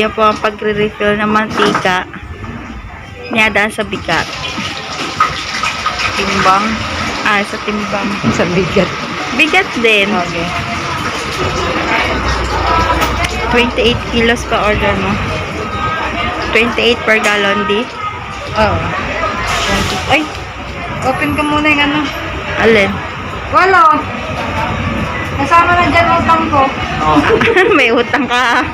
Yan po ang pagre-refill ng mantika. Niyadaan sa bigat. Timbang. Sa timbang. Sa bigat. Bigat din. Okay. 28 kilos pa order mo. 28 per gallon, di? Oo. Ay! Open ka muna yung ano. Alin? Wala. Kasama na dyan utang ko. May utang ka.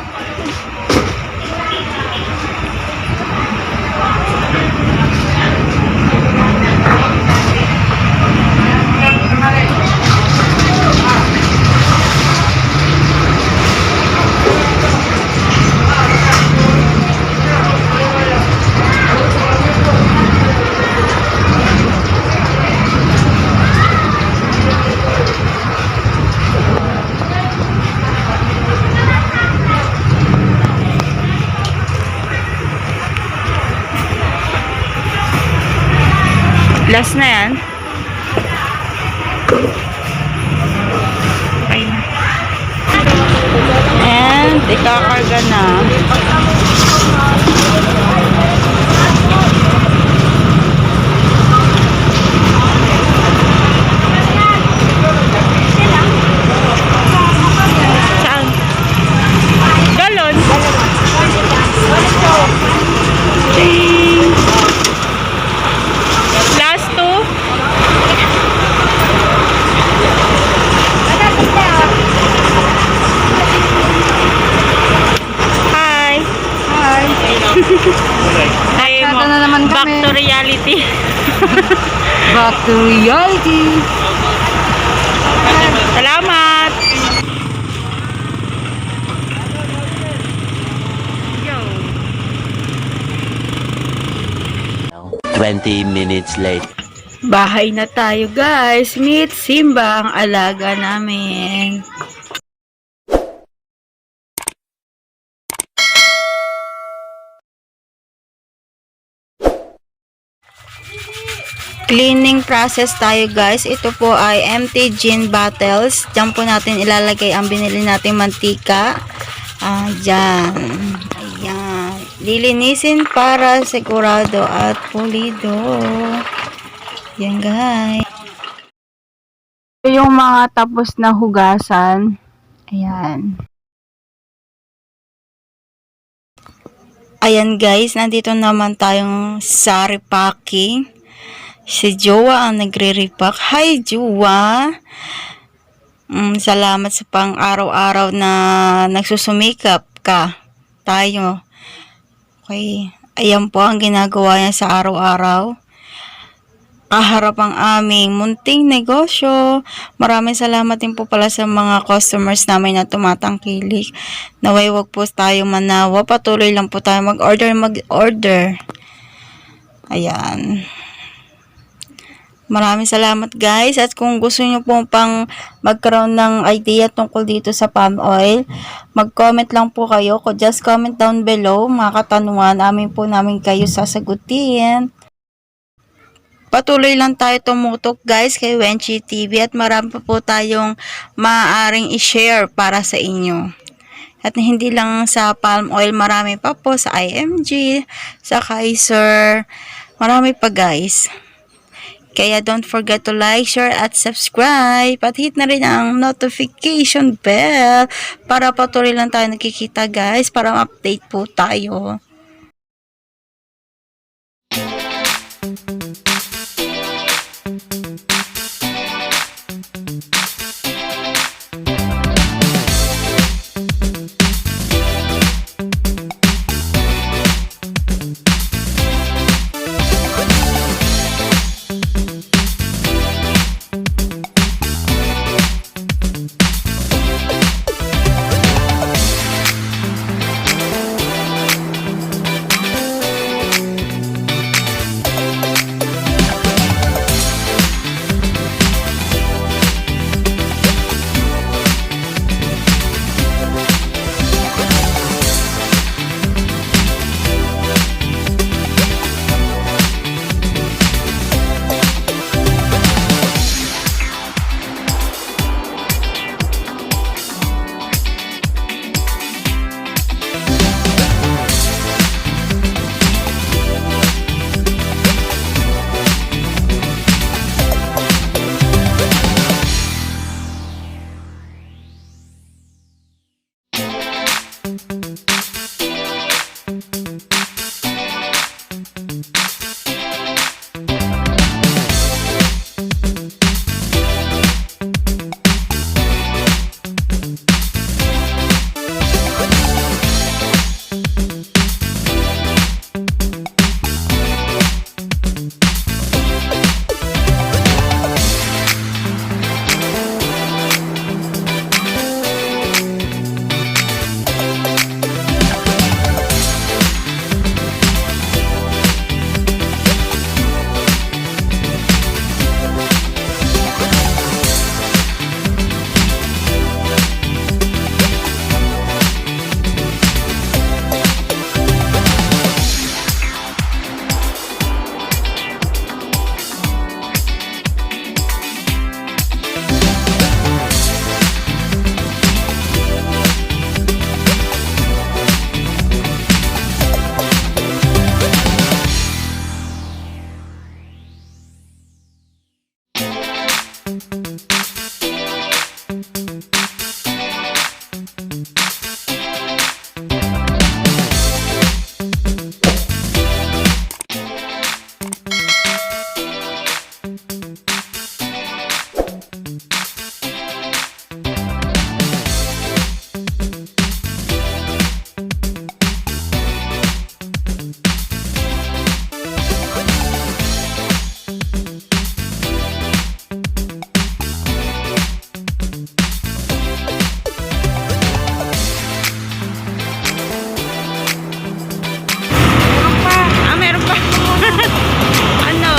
Last na yan. Okay na. And, ikakarga na. Saan? Galon? Ching! Last two. Hi. Hi. Hi mo. Na naman Back kami. to reality. Back to reality. Salamat. Yo. 20 minutes late. Bahay na tayo, guys. Meet Simba, ang alaga namin. Cleaning process tayo, guys. Ito po ay empty gin bottles. Diyan po natin ilalagay ang binili nating mantika. Diyan. Ayan. Lilinisin para sigurado at pulido. Yan, guys. Ito yung mga tapos na hugasan. Ayan. Ayan, guys. Nandito naman tayong sa repacking. Si Jowa ang nagre-repack. Hi, Jowa! Salamat sa pang-araw-araw na nagsusumikap ka. Tayo. Okay. Ayan po ang ginagawa niya sa araw-araw. Kaharap ang aming munting negosyo. Maraming salamat din po pala sa mga customers namin na tumatangkilik. Naway wag po tayo manawa. Patuloy lang po tayo mag-order. Ayan. Maraming salamat, guys. At kung gusto nyo po pang magkaroon ng idea tungkol dito sa palm oil, mag-comment lang po kayo. Just comment down below mga katanungan. Namin kayo sasagutin. Patuloy lang tayo tumutok, guys, kay Wenchi TV at marami pa po tayong maaaring i-share para sa inyo. At hindi lang sa palm oil, marami pa po sa IMG, sa Kaiser, marami pa, guys. Kaya don't forget to like, share, at subscribe. At hit na rin ang notification bell para patuloy lang tayo nakikita, guys, para ma-update po tayo. Meron pa. Ano?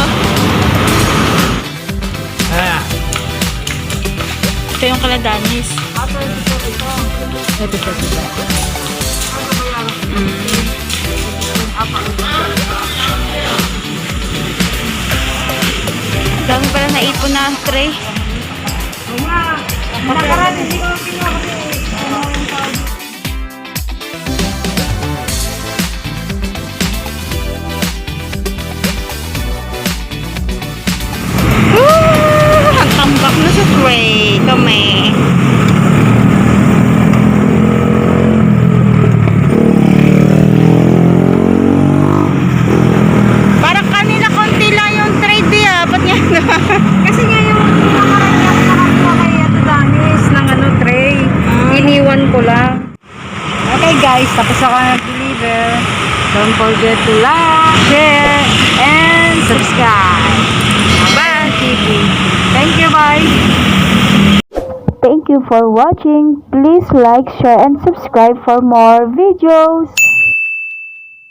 Ito yung kaladanis. Ito. Dami pala naipon na tray. Nakaraan, hindi ko kinuha kasi. Ang tambak na sa tray kami. Parang kanina konti lang yung tray dia. Ba't nga Kasi nga yung nakaraan niya ako nakakuha kay Ate Danis ng tray. Iniwan ko lang. Okay guys, tapos ako nag-deliver. Don't forget to like, share, and subscribe. Bye TV. Thank you, bye. Thank you for watching. Please like, share, and subscribe for more videos.